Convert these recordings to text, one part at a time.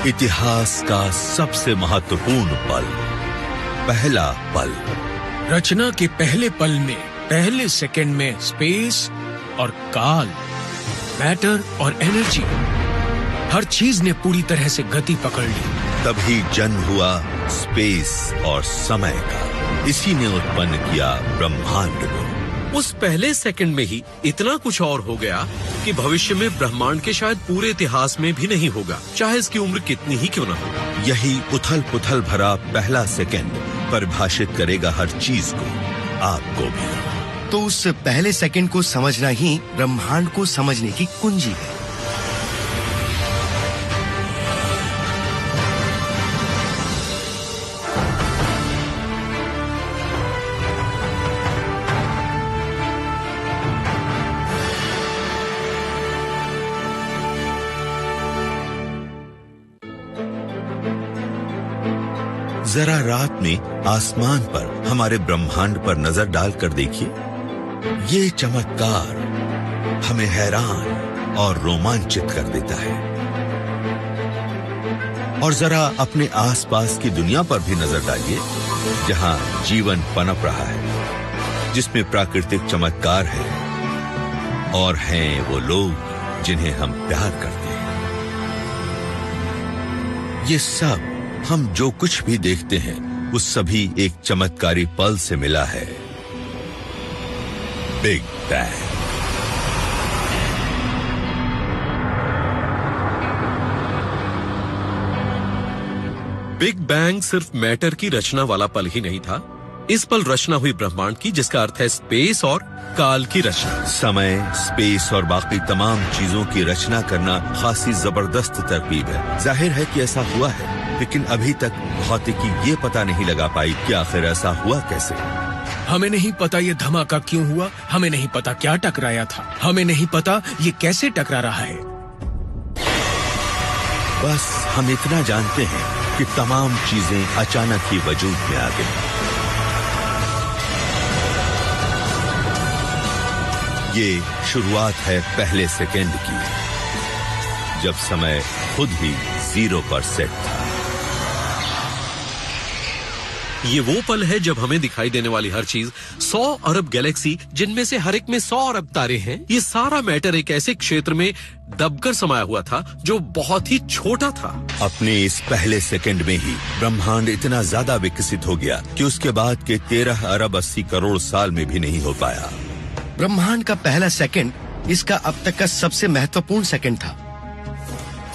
इतिहास का सबसे महत्वपूर्ण पल, पहला पल। रचना के पहले पल में, पहले सेकंड में स्पेस और काल, मैटर और एनर्जी, हर चीज ने पूरी तरह से गति पकड़ ली। तभी जन्म हुआ स्पेस और समय का। इसी ने उत्पन्न किया ब्रह्मांड को। उस पहले सेकंड में ही इतना कुछ और हो गया कि भविष्य में ब्रह्मांड के शायद पूरे इतिहास में भी नहीं होगा, चाहे इसकी उम्र कितनी ही क्यों न हो। यही उथल पुथल भरा पहला सेकंड परिभाषित करेगा हर चीज को, आपको भी। तो उस पहले सेकंड को समझना ही ब्रह्मांड को समझने की कुंजी है। जरा रात में आसमान पर हमारे ब्रह्मांड पर नजर डालकर देखिए। ये चमत्कार हमें हैरान और रोमांचित कर देता है। और जरा अपने आसपास की दुनिया पर भी नजर डालिए, जहां जीवन पनप रहा है, जिसमें प्राकृतिक चमत्कार है और हैं वो लोग जिन्हें हम प्यार करते हैं। ये सब हम जो कुछ भी देखते हैं, उस सभी एक चमत्कारी पल से मिला है, बिग बैंग। बिग बैंग सिर्फ मैटर की रचना वाला पल ही नहीं था। इस पल रचना हुई ब्रह्मांड की, जिसका अर्थ है स्पेस और काल की रचना। समय, स्पेस और बाकी तमाम चीजों की रचना करना खासी जबरदस्त तरकीब है। जाहिर है कि ऐसा हुआ है, लेकिन अभी तक भौतिकी ये पता नहीं लगा पाई कि आखिर ऐसा हुआ कैसे। हमें नहीं पता ये धमाका क्यों हुआ, हमें नहीं पता क्या टकराया था, हमें नहीं पता ये कैसे टकरा रहा है। बस हम इतना जानते हैं कि तमाम चीजें अचानक ही वजूद में आ गई। ये शुरुआत है पहले सेकंड की, जब समय खुद ही 0 पर सेट था। ये वो पल है जब हमें दिखाई देने वाली हर चीज, 100 अरब गैलेक्सी, जिनमें से हर एक में 100 अरब तारे हैं, ये सारा मैटर एक ऐसे क्षेत्र में दबकर समाया हुआ था जो बहुत ही छोटा था। अपने इस पहले सेकंड में ही ब्रह्मांड इतना ज्यादा विकसित हो गया कि उसके बाद के 13 अरब 80 करोड़ साल में भी नहीं हो पाया। ब्रह्मांड का पहला सेकंड इसका अब तक का सबसे महत्वपूर्ण सेकंड था,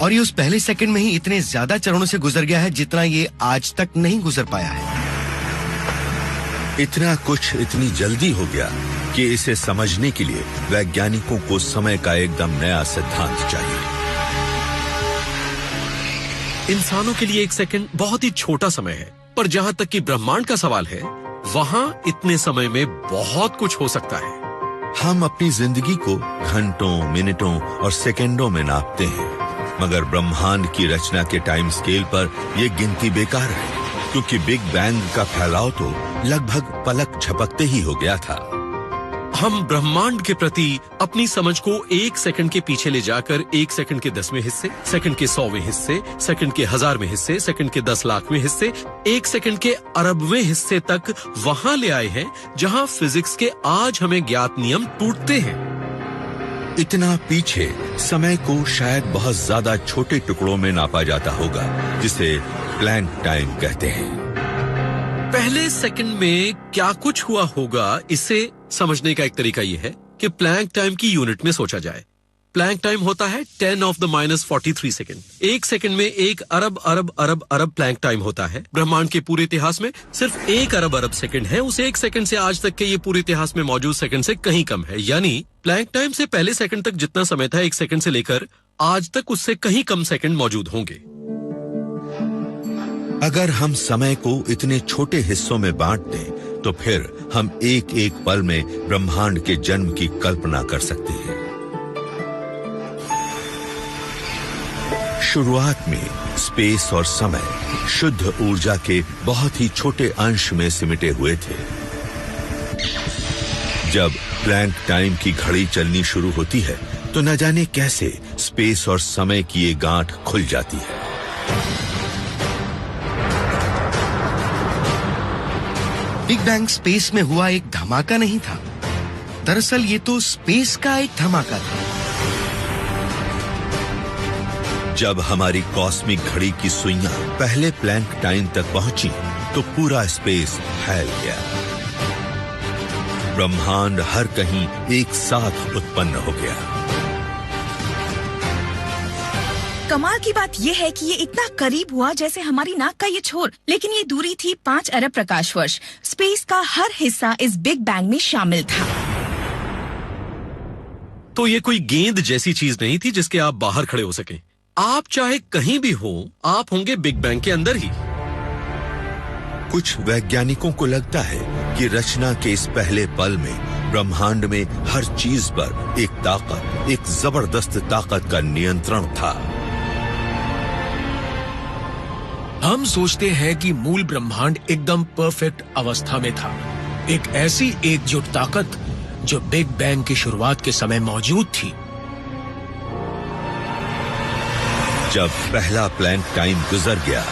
और ये उस पहले सेकंड में ही इतने ज्यादा चरणों से गुजर गया है जितना ये आज तक नहीं गुजर पाया है। इतना कुछ इतनी जल्दी हो गया कि इसे समझने के लिए वैज्ञानिकों को समय का एकदम नया सिद्धांत चाहिए। इंसानों के लिए एक सेकंड बहुत ही छोटा समय है, पर जहां तक कि ब्रह्मांड का सवाल है, वहां इतने समय में बहुत कुछ हो सकता है। हम अपनी जिंदगी को घंटों, मिनटों और सेकंडों में नापते हैं, मगर ब्रह्मांड की रचना के टाइम स्केल पर यह गिनती बेकार है, क्योंकि बिग बैंग का फैलाव तो लगभग पलक झपकते ही हो गया था। हम ब्रह्मांड के प्रति अपनी समझ को 1 सेकंड के पीछे ले जाकर 1 सेकंड के 10वें हिस्से, सेकंड के 100वें हिस्से, सेकंड के 1000वें हिस्से, सेकंड के 10 लाखवें हिस्से, 1 सेकंड के अरबवें हिस्से तक वहां ले आए हैं जहां फिजिक्स के आज हमें ज्ञात नियम टूटते हैं। इतना पीछे समय को शायद बहुत ज्यादा छोटे टुकड़ों में नापा जाता होगा, जिसे प्लैंक टाइम कहते हैं। पहले सेकंड में क्या कुछ हुआ होगा, इसे समझने का एक तरीका यह है कि प्लैंक टाइम की यूनिट में सोचा जाए। प्लैंक टाइम होता है 10⁻43 सेकंड। 1 सेकंड में 1 अरब अरब अरब अरब प्लैंक टाइम होता है। ब्रह्मांड के पूरे इतिहास में सिर्फ 1 अरब अरब सेकंड है। उस 1 सेकंड से आज तक के ये पूरे इतिहास में मौजूद सेकंड से कहीं कम है। यानी प्लैंक टाइम से पहले सेकंड तक जितना समय था 1 सेकंड से लेकर आज तक, उससे कहीं कम सेकंड मौजूद होंगे। अगर हम समय को इतने छोटे हिस्सों में बांट दें, तो फिर हम एक एक पल में ब्रह्मांड के जन्म की कल्पना कर सकते हैं। शुरुआत में स्पेस और समय शुद्ध ऊर्जा के बहुत ही छोटे अंश में सिमटे हुए थे। जब प्लैंक टाइम की घड़ी चलनी शुरू होती है, तो न जाने कैसे स्पेस और समय की ये गांठ खुल जाती है। बिग बैंग स्पेस में हुआ एक धमाका नहीं था, दरअसल ये तो स्पेस का एक धमाका था। जब हमारी कॉस्मिक घड़ी की सुइयां पहले प्लैंक टाइम तक पहुंची तो पूरा स्पेस फैल गया। ब्रह्मांड हर कहीं एक साथ उत्पन्न हो गया। कमाल की बात यह है कि ये इतना करीब हुआ जैसे हमारी नाक का ये छोर, लेकिन ये दूरी थी 5 अरब प्रकाश वर्ष। स्पेस का हर हिस्सा इस बिग बैंग में शामिल था। तो ये कोई गेंद जैसी चीज नहीं थी जिसके आप बाहर खड़े हो सकें। आप चाहे कहीं भी हो, आप होंगे बिग बैंग के अंदर ही। कुछ वैज्ञानिकों को लगता है कि रचना के इस पहले पल में ब्रह्मांड में हर चीज पर एक ताकत, एक जबरदस्त ताकत का नियंत्रण था। हम सोचते हैं कि मूल ब्रह्मांड एकदम परफेक्ट अवस्था में था, एक ऐसी एकजुट ताकत जो बिग बैंग की शुरुआत के समय मौजूद थी। जब पहला प्लैंक टाइम गुजर गया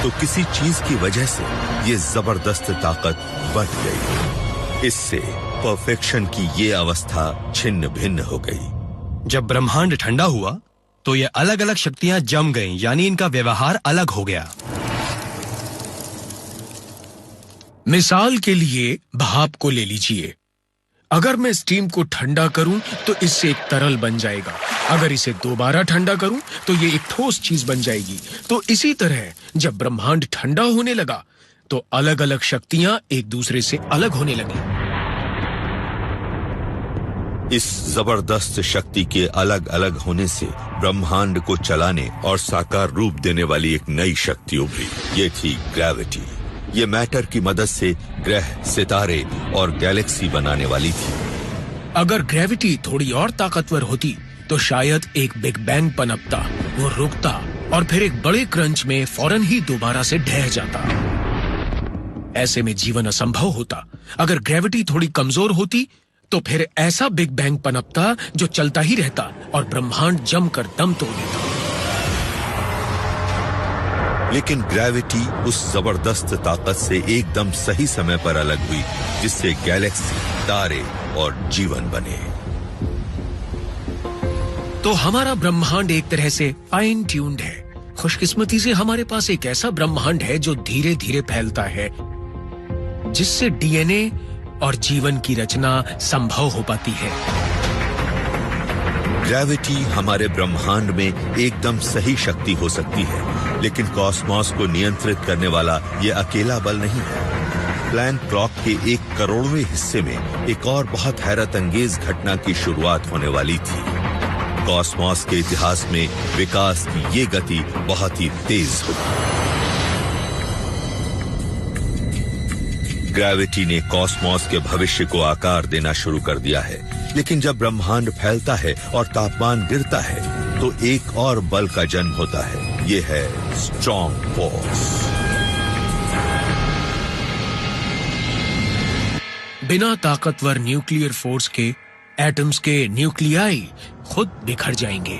तो किसी चीज की वजह से ये जबरदस्त ताकत बढ़ गई। इससे परफेक्शन की ये अवस्था छिन्न भिन्न हो गई। जब ब्रह्मांड ठंडा हुआ तो ये अलग अलग शक्तियां जम गईं, यानी इनका व्यवहार अलग हो गया। मिसाल के लिए भाप को ले लीजिए। अगर मैं स्टीम को ठंडा करूं तो इससे एक तरल बन जाएगा। अगर इसे दोबारा ठंडा करूं तो ये एक ठोस चीज बन जाएगी। तो इसी तरह जब ब्रह्मांड ठंडा होने लगा तो अलग अलग शक्तियां एक दूसरे से अलग होने लगी। इस जबरदस्त शक्ति के अलग अलग होने से ब्रह्मांड को चलाने और साकार रूप देने वाली एक नई शक्ति उभरी। ये थी ग्रेविटी। ये मैटर की मदद से ग्रह, सितारे और गैलेक्सी बनाने वाली थी। अगर ग्रेविटी थोड़ी और ताकतवर होती तो शायद एक बिग बैंग पनपता, वो रुकता और फिर एक बड़े क्रंच में फौरन ही दोबारा से ढह जाता। ऐसे में जीवन असंभव होता। अगर ग्रेविटी थोड़ी कमजोर होती तो फिर ऐसा बिग बैंग पनपता जो चलता ही रहता और ब्रह्मांड जमकर दम तोड़ देता। लेकिन ग्रेविटी उस जबरदस्त ताकत से एकदम सही समय पर अलग हुई जिससे गैलेक्सी, तारे और जीवन बने। तो हमारा ब्रह्मांड एक तरह से फाइन ट्यून्ड है। खुशकिस्मती से हमारे पास एक ऐसा ब्रह्मांड है जो धीरे धीरे फैलता है, जिससे डीएनए और जीवन की रचना संभव हो पाती है। ग्रेविटी हमारे ब्रह्मांड में एकदम सही शक्ति हो सकती है, लेकिन कॉस्मॉस को नियंत्रित करने वाला ये अकेला बल नहीं है। प्लैंक क्लॉक के 1 करोड़वें हिस्से में एक और बहुत हैरत अंगेज घटना की शुरुआत होने वाली थी। कॉस्मॉस के इतिहास में विकास की ये गति बहुत ही तेज होगी। ग्रेविटी ने कॉस्मॉस के भविष्य को आकार देना शुरू कर दिया है, लेकिन जब ब्रह्मांड फैलता है और तापमान गिरता है तो एक और बल का जन्म होता है। ये है स्ट्रॉन्ग फोर्स। बिना ताकतवर न्यूक्लियर फोर्स के एटम्स के न्यूक्लियाई खुद बिखर जाएंगे।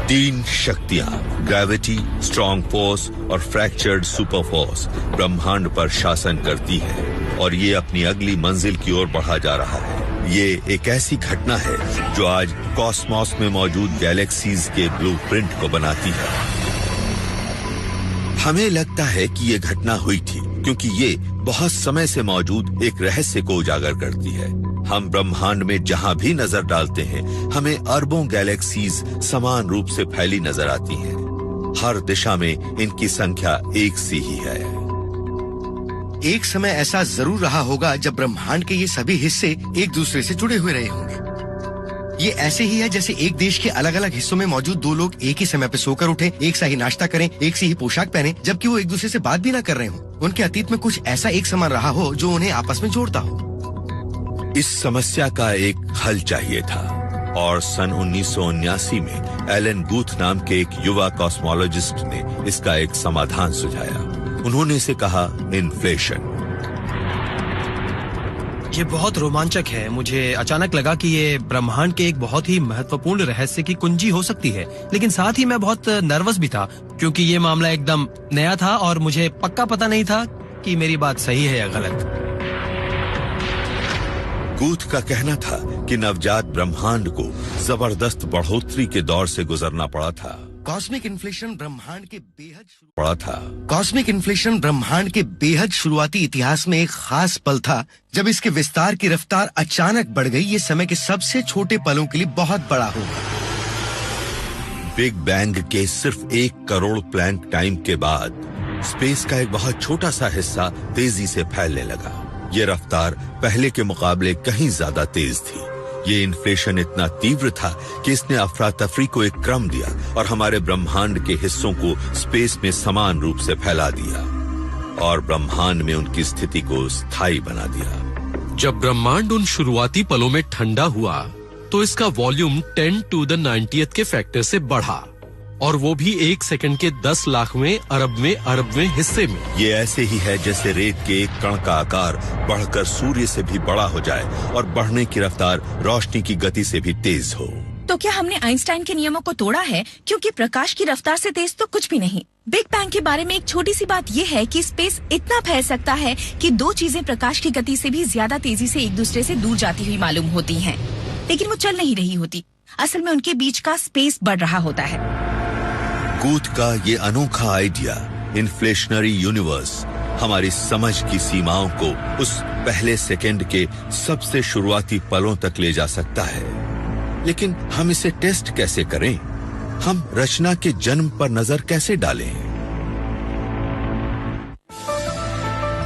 3 शक्तियां, ग्रेविटी, स्ट्रॉन्ग फोर्स और फ्रैक्चर्ड सुपर फोर्स ब्रह्मांड पर शासन करती है और ये अपनी अगली मंजिल की ओर बढ़ा जा रहा है। ये एक ऐसी घटना है जो आज कॉस्मॉस में मौजूद गैलेक्सीज के ब्लूप्रिंट को बनाती है। हमें लगता है कि ये घटना हुई थी क्योंकि ये बहुत समय से मौजूद एक रहस्य को उजागर करती है। हम ब्रह्मांड में जहां भी नजर डालते हैं हमें अरबों गैलेक्सीज समान रूप से फैली नजर आती हैं। हर दिशा में इनकी संख्या एक सी ही है। एक समय ऐसा जरूर रहा होगा जब ब्रह्मांड के ये सभी हिस्से एक दूसरे से जुड़े हुए रहे होंगे। ये ऐसे ही है जैसे एक देश के अलग अलग हिस्सों में मौजूद 2 लोग एक ही समय पे सोकर उठे, एक सा ही नाश्ता करें, एक सी ही पोशाक पहने, जबकि वो एक दूसरे से बात भी ना कर रहे हों। उनके अतीत में कुछ ऐसा एक समान रहा हो जो उन्हें आपस में जोड़ता हो। इस समस्या का एक हल चाहिए था और सन 1979 में एलन गुथ नाम के एक युवा कॉस्मोलॉजिस्ट ने इसका एक समाधान सुझाया। उन्होंने इसे कहा इन्फ्लेशन। ये बहुत रोमांचक है। मुझे अचानक लगा कि ये ब्रह्मांड के एक बहुत ही महत्वपूर्ण रहस्य की कुंजी हो सकती है, लेकिन साथ ही मैं बहुत नर्वस भी था क्योंकि ये मामला एकदम नया था और मुझे पक्का पता नहीं था कि मेरी बात सही है या गलत। गूथ का कहना था कि नवजात ब्रह्मांड को जबरदस्त बढ़ोतरी के दौर से गुजरना पड़ा था। कॉस्मिक इन्फ्लेशन ब्रह्मांड के बेहद शुरुआती इतिहास में एक खास पल था जब इसके विस्तार की रफ्तार अचानक बढ़ गई। ये समय के सबसे छोटे पलों के लिए बहुत बड़ा होगा। बिग बैंग के सिर्फ 1 करोड़ प्लैंक टाइम के बाद स्पेस का एक बहुत छोटा सा हिस्सा तेजी से फैलने लगा। ये रफ्तार पहले के मुकाबले कहीं ज्यादा तेज थी। ये इन्फ्लेशन इतना तीव्र था कि इसने अफरा तफरी को एक क्रम दिया और हमारे ब्रह्मांड के हिस्सों को स्पेस में समान रूप से फैला दिया और ब्रह्मांड में उनकी स्थिति को स्थायी बना दिया। जब ब्रह्मांड उन शुरुआती पलों में ठंडा हुआ तो इसका वॉल्यूम 10 to the 90th के फैक्टर से बढ़ा, और वो भी 1 सेकंड के 10 लाखवें अरबवें हिस्से में। ये ऐसे ही है जैसे रेत के एक कण का आकार बढ़कर सूर्य से भी बड़ा हो जाए और बढ़ने की रफ्तार रोशनी की गति से भी तेज हो। तो क्या हमने आइंस्टाइन के नियमों को तोड़ा है? क्योंकि प्रकाश की रफ्तार से तेज तो कुछ भी नहीं। बिग बैंग के बारे में एक छोटी सी बात यह है कि स्पेस इतना फैल सकता है कि 2 चीजें प्रकाश की गति से भी ज्यादा तेजी से एक दूसरे से दूर जाती हुई मालूम होती हैं, लेकिन वो चल नहीं रही होती। असल में उनके बीच का स्पेस बढ़ रहा होता है। गूथ का ये अनोखा आइडिया, इन्फ्लेशनरी यूनिवर्स, हमारी समझ की सीमाओं को उस पहले सेकंड के सबसे शुरुआती पलों तक ले जा सकता है। लेकिन हम इसे टेस्ट कैसे करें? हम रचना के जन्म पर नजर कैसे डालें?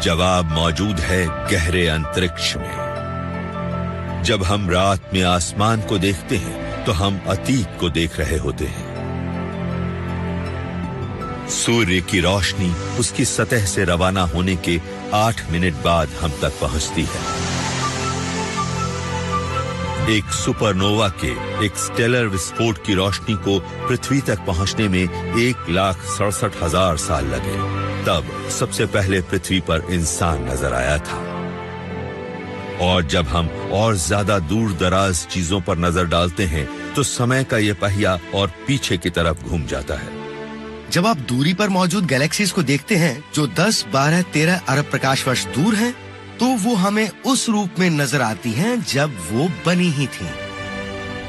जवाब मौजूद है गहरे अंतरिक्ष में। जब हम रात में आसमान को देखते हैं तो हम अतीत को देख रहे होते हैं। सूर्य की रोशनी उसकी सतह से रवाना होने के 8 मिनट बाद हम तक पहुंचती है। एक सुपरनोवा के एक स्टेलर विस्फोट की रोशनी को पृथ्वी तक पहुंचने में 1,67,000 साल लगे। तब सबसे पहले पृथ्वी पर इंसान नजर आया था। और जब हम और ज्यादा दूर दराज चीजों पर नजर डालते हैं तो समय का यह पहिया और पीछे की तरफ घूम जाता है। जब आप दूरी पर मौजूद गैलेक्सीज को देखते हैं जो 10, 12, 13 अरब प्रकाश वर्ष दूर हैं, तो वो हमें उस रूप में नजर आती हैं जब वो बनी ही थी।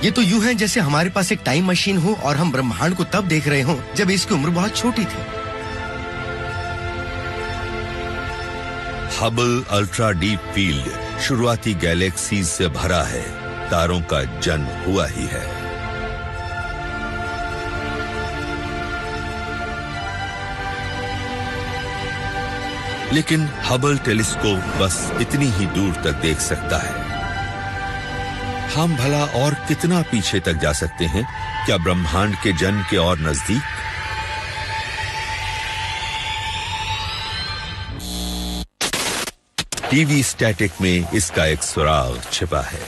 ये तो यूं है जैसे हमारे पास एक टाइम मशीन हो और हम ब्रह्मांड को तब देख रहे हों जब इसकी उम्र बहुत छोटी थी। हबल अल्ट्रा डीप फील्ड शुरुआती गैलेक्सीज से भरा है। तारों का जन्म हुआ ही है। लेकिन हबल टेलीस्कोप बस इतनी ही दूर तक देख सकता है। हम भला और कितना पीछे तक जा सकते हैं? क्या ब्रह्मांड के जन्म के और नजदीक? टीवी स्टैटिक में इसका एक सुराग छिपा है।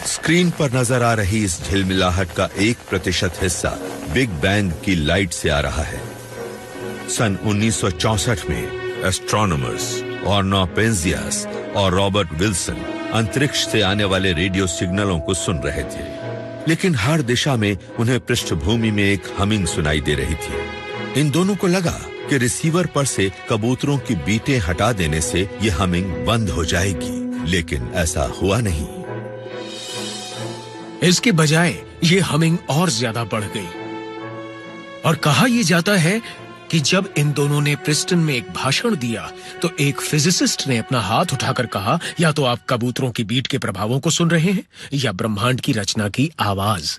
स्क्रीन पर नजर आ रही इस झिलमिलाहट का 1% हिस्सा बिग बैंग की लाइट से आ रहा है। सन 1964 में एस्ट्रोनॉमर्स ऑर्नो पेंजियस और रॉबर्ट विल्सन अंतरिक्ष से आने वाले रेडियो सिग्नलों को सुन रहे थे, लेकिन हर दिशा में उन्हें पृष्ठभूमि में एक हमिंग सुनाई दे रही थी। इन दोनों को लगा कि रिसीवर पर से कबूतरों की बीटें हटा देने से यह हमिंग बंद हो जाएगी, लेकिन ऐसा हुआ नहीं। इसके बजाय ये हमिंग और ज्यादा बढ़ गई और कहा यह जाता है कि जब इन दोनों ने प्रिस्टन में एक भाषण दिया तो एक फिजिसिस्ट ने अपना हाथ उठाकर कहा, या तो आप कबूतरों की बीट के प्रभावों को सुन रहे हैं या ब्रह्मांड की रचना की आवाज।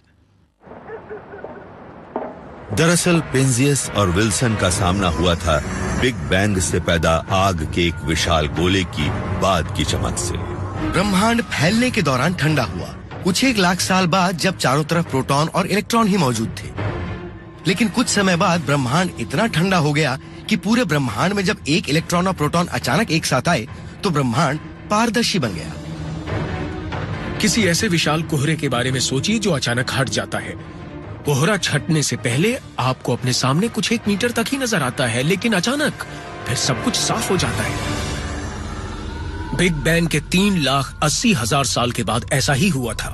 दरअसल पेंजियस और विल्सन का सामना हुआ था बिग बैंग से पैदा आग के एक विशाल गोले की बाद की चमक से। ब्रह्मांड फैलने के दौरान ठंडा हुआ कुछ 1 लाख साल बाद, जब चारों तरफ प्रोटॉन और इलेक्ट्रॉन ही मौजूद थे। लेकिन कुछ समय बाद ब्रह्मांड इतना ठंडा हो गया कि पूरे ब्रह्मांड में जब एक इलेक्ट्रॉन और प्रोटॉन अचानक एक साथ आए तो ब्रह्मांड पारदर्शी बन गया। किसी ऐसे विशाल कोहरे के बारे में सोचिए जो अचानक हट जाता है। कोहरा छटने से पहले आपको अपने सामने कुछ 1 मीटर तक ही नजर आता है, लेकिन अचानक फिर सब कुछ साफ हो जाता है। बिग बैंग के 3,80,000 साल के बाद ऐसा ही हुआ था।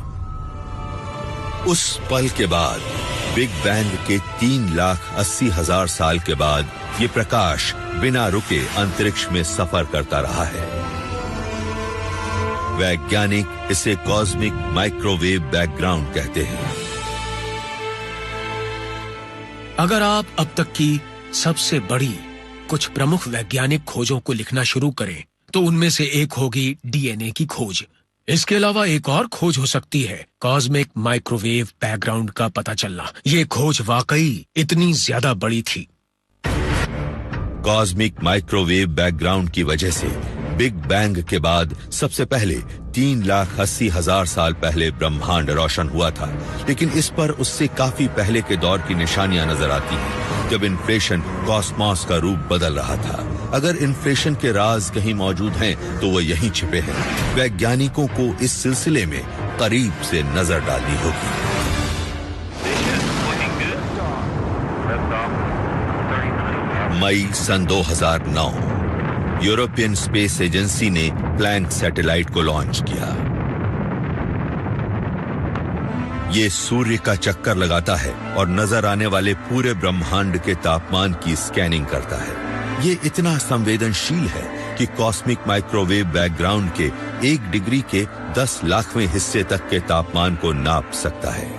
उस पल के बाद, बिग बैंग के 3,80,000 साल के बाद, ये प्रकाश बिना रुके अंतरिक्ष में सफर करता रहा है। वैज्ञानिक इसे कॉस्मिक माइक्रोवेव बैकग्राउंड कहते हैं। अगर आप अब तक की सबसे बड़ी कुछ प्रमुख वैज्ञानिक खोजों को लिखना शुरू करें, तो उनमें से एक होगी डीएनए की खोज। इसके अलावा एक और खोज हो सकती है कॉस्मिक माइक्रोवेव बैकग्राउंड का पता चलना। ये खोज वाकई इतनी ज्यादा बड़ी थी। कॉस्मिक माइक्रोवेव बैकग्राउंड की वजह से बिग बैंग के बाद सबसे पहले 3,80,000 साल पहले ब्रह्मांड रोशन हुआ था, लेकिन इस पर उससे काफी पहले के दौर की निशानियां नजर आती हैं, जब इन्फ्लेशन कॉस्मॉस का रूप बदल रहा था। अगर इन्फ्लेशन के राज कहीं मौजूद हैं, तो वो यहीं छिपे हैं। वैज्ञानिकों को इस सिलसिले में करीब से नजर डालनी होगी। मई सन 2009 यूरोपियन स्पेस एजेंसी ने प्लैंक सैटेलाइट को लॉन्च किया। ये सूर्य का चक्कर लगाता है और नजर आने वाले पूरे ब्रह्मांड के तापमान की स्कैनिंग करता है। ये इतना संवेदनशील है कि कॉस्मिक माइक्रोवेव बैकग्राउंड के 1 डिग्री के 10 लाखवें हिस्से तक के तापमान को नाप सकता है।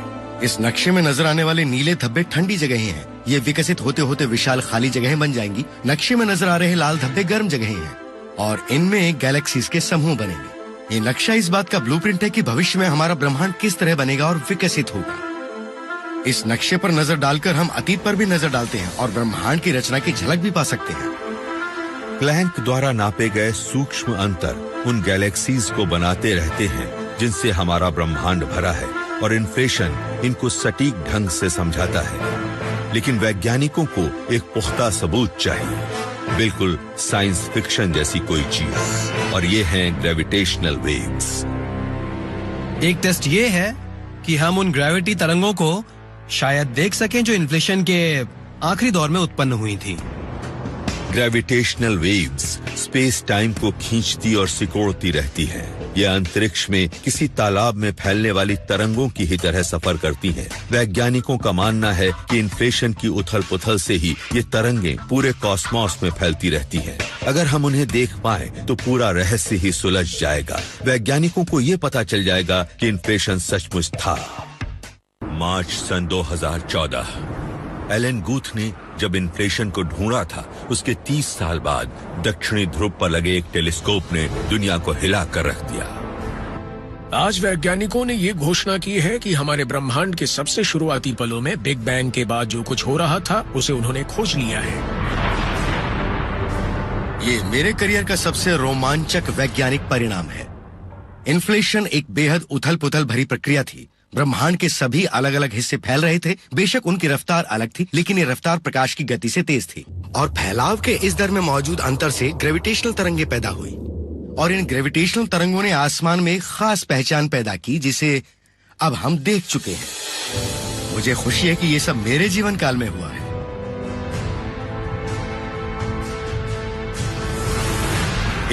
इस नक्शे में नजर आने वाले नीले धब्बे ठंडी जगहें हैं। ये विकसित होते होते विशाल खाली जगहें बन जाएंगी। नक्शे में नजर आ रहे लाल धब्बे गर्म जगहें हैं और इनमें गैलेक्सीज के समूह बनेंगे। ये नक्शा इस बात का ब्लूप्रिंट है कि भविष्य में हमारा ब्रह्मांड किस तरह बनेगा और विकसित होगा। इस नक्शे पर नजर डालकर हम अतीत पर भी नजर डालते हैं और ब्रह्मांड की रचना की झलक भी पा सकते हैं। प्लैंक द्वारा नापे गए सूक्ष्म अंतर उन गैलेक्सीज को बनाते रहते हैं जिनसे हमारा ब्रह्मांड भरा है, और इन्फ्लेशन इनको सटीक ढंग से समझाता है। लेकिन वैज्ञानिकों को एक पुख्ता सबूत चाहिए, बिल्कुल साइंस फिक्शन जैसी कोई चीज, और ये हैं ग्रेविटेशनल वेव्स। एक टेस्ट ये है कि हम उन ग्रेविटी तरंगों को शायद देख सकें जो इन्फ्लेशन के आखिरी दौर में उत्पन्न हुई थी। ग्रेविटेशनल वेव्स स्पेस टाइम को खींचती और सिकोड़ती रहती हैं। ये अंतरिक्ष में किसी तालाब में फैलने वाली तरंगों की ही तरह सफर करती हैं। वैज्ञानिकों का मानना है कि इन्फ्लेशन की उथल पुथल से ही ये तरंगें पूरे कॉस्मॉस में फैलती रहती हैं। अगर हम उन्हें देख पाएं, तो पूरा रहस्य ही सुलझ जाएगा। वैज्ञानिकों को ये पता चल जाएगा कि इन्फ्लेशन सचमुच था। मार्च सन 2014 एलन गूथ ने जब इन्फ्लेशन को ढूंढा था, उसके 30 साल बाद दक्षिणी ध्रुव पर लगे एक टेलीस्कोप ने दुनिया को हिला कर रख दिया। आज वैज्ञानिकों ने ये घोषणा की है कि हमारे ब्रह्मांड के सबसे शुरुआती पलों में बिग बैंग के बाद जो कुछ हो रहा था, उसे उन्होंने खोज लिया है। ये मेरे करियर का सबसे रोमांचक वैज्ञानिक परिणाम है। इन्फ्लेशन एक बेहद उथल पुथल भरी प्रक्रिया थी। ब्रह्मांड के सभी अलग अलग हिस्से फैल रहे थे। बेशक उनकी रफ्तार अलग थी, लेकिन ये रफ्तार प्रकाश की गति से तेज थी, और फैलाव के इस दर में मौजूद अंतर से ग्रेविटेशनल तरंगें पैदा हुई, और इन ग्रेविटेशनल तरंगों ने आसमान में एक खास पहचान पैदा की, जिसे अब हम देख चुके हैं। मुझे खुशी है कि ये सब मेरे जीवन काल में हुआ है।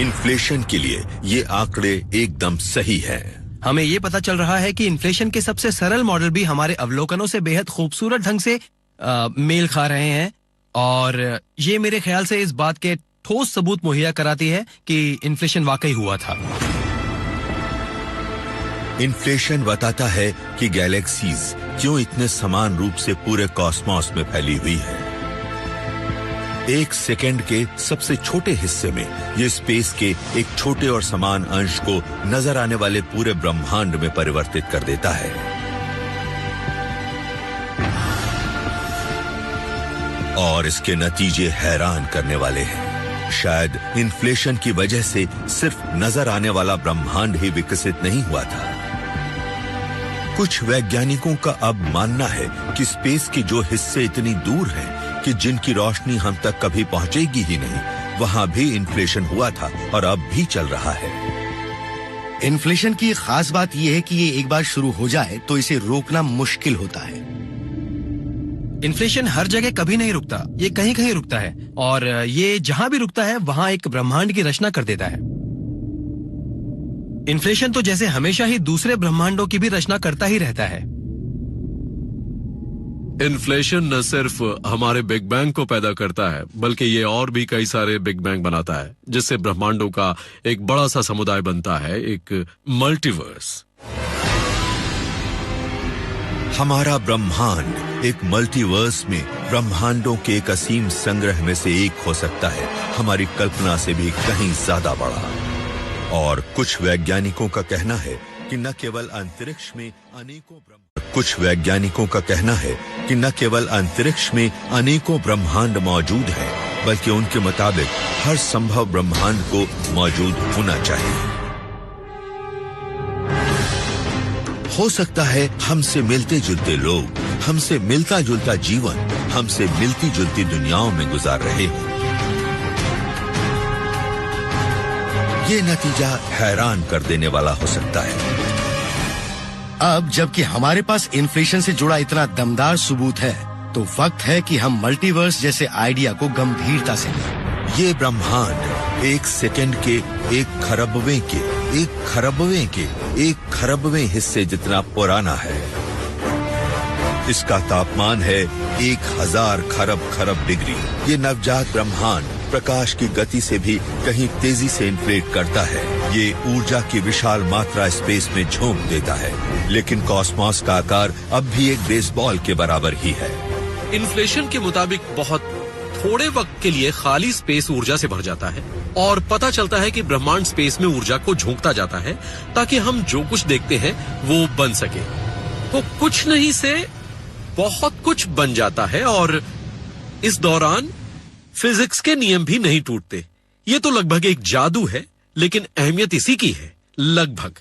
इन्फ्लेशन के लिए ये आंकड़े एकदम सही हैं। हमें ये पता चल रहा है कि इन्फ्लेशन के सबसे सरल मॉडल भी हमारे अवलोकनों से बेहद खूबसूरत ढंग से मेल खा रहे हैं, और ये मेरे ख्याल से इस बात के ठोस सबूत मुहैया कराती है कि इन्फ्लेशन वाकई हुआ था। इन्फ्लेशन बताता है कि गैलेक्सीज क्यों इतने समान रूप से पूरे कॉस्मॉस में फैली हुई है। 1 सेकेंड के सबसे छोटे हिस्से में ये स्पेस के एक छोटे और समान अंश को नजर आने वाले पूरे ब्रह्मांड में परिवर्तित कर देता है। और इसके नतीजे हैरान करने वाले हैं। शायद इन्फ्लेशन की वजह से सिर्फ नजर आने वाला ब्रह्मांड ही विकसित नहीं हुआ था। कुछ वैज्ञानिकों का अब मानना है कि स्पेस के जो हिस्से इतनी दूर हैं कि जिनकी रोशनी हम तक कभी पहुंचेगी ही नहीं, वहां भी इन्फ्लेशन हुआ था और अब भी चल रहा है। इन्फ्लेशन की खास बात यह है कि ये एक बार शुरू हो जाए तो इसे रोकना मुश्किल होता है। इन्फ्लेशन हर जगह कभी नहीं रुकता, ये कहीं कहीं रुकता है, और ये जहां भी रुकता है वहां एक ब्रह्मांड की रचना कर देता है। इन्फ्लेशन तो जैसे हमेशा ही दूसरे ब्रह्मांडों की भी रचना करता ही रहता है। इन्फ्लेशन न सिर्फ हमारे बिग बैंग को पैदा करता है, बल्कि ये और भी कई सारे बिग बैंग बनाता है, जिससे ब्रह्मांडों का एक बड़ा सा समुदाय बनता है, एक मल्टीवर्स। हमारा ब्रह्मांड एक मल्टीवर्स में ब्रह्मांडों के एक असीम संग्रह में से एक हो सकता है, हमारी कल्पना से भी कहीं ज्यादा बड़ा। और कुछ वैज्ञानिकों का कहना है कि न केवल अंतरिक्ष में अनेकों ब्रह्मांड मौजूद हैं, बल्कि उनके मुताबिक हर संभव ब्रह्मांड को मौजूद होना चाहिए। हो सकता है हमसे मिलते जुलते लोग, हमसे मिलता जुलता जीवन, हमसे मिलती जुलती दुनियाओं में गुजार रहे हों। ये नतीजा हैरान कर देने वाला हो सकता है। अब जबकि हमारे पास इन्फ्लेशन से जुड़ा इतना दमदार सबूत है, तो वक्त है कि हम मल्टीवर्स जैसे आइडिया को गंभीरता से लें। ये ब्रह्मांड एक सेकंड के एक खरबवें हिस्से जितना पुराना है। इसका तापमान है 1000 खरब डिग्री। ये नवजात ब्रह्मांड प्रकाश की गति से भी कहीं तेजी से इन्फ्लेट करता है। ये ऊर्जा की विशाल मात्रा स्पेस में झोंक देता है, लेकिन कॉस्मोस का आकार अब भी एक बेसबॉल के बराबर ही है। इन्फ्लेशन के मुताबिक बहुत थोड़े वक्त के लिए खाली स्पेस ऊर्जा से भर जाता है और पता चलता है कि ब्रह्मांड स्पेस में ऊर्जा को झोंकता जाता है ताकि हम जो कुछ देखते हैं वो बन सके। तो कुछ नहीं से बहुत कुछ बन जाता है और इस दौरान फिजिक्स के नियम भी नहीं टूटते। ये तो लगभग एक जादू है, लेकिन अहमियत इसी की है, लगभग।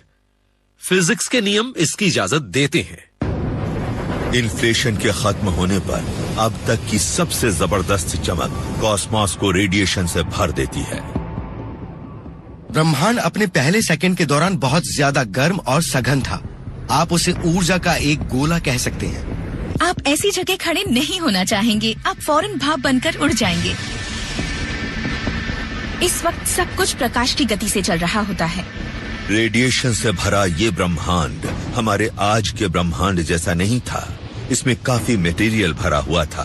फिजिक्स के नियम इसकी इजाजत देते हैं। इन्फ्लेशन के खत्म होने पर अब तक की सबसे जबरदस्त चमक कॉस्मोस को रेडिएशन से भर देती है। ब्रह्मांड अपने पहले सेकंड के दौरान बहुत ज्यादा गर्म और सघन था। आप उसे ऊर्जा का एक गोला कह सकते हैं। आप ऐसी जगह खड़े नहीं होना चाहेंगे, आप फौरन भाप बनकर उड़ जाएंगे। इस वक्त सब कुछ प्रकाश की गति से चल रहा होता है। रेडिएशन से भरा ये ब्रह्मांड हमारे आज के ब्रह्मांड जैसा नहीं था। इसमें काफी मटेरियल भरा हुआ था।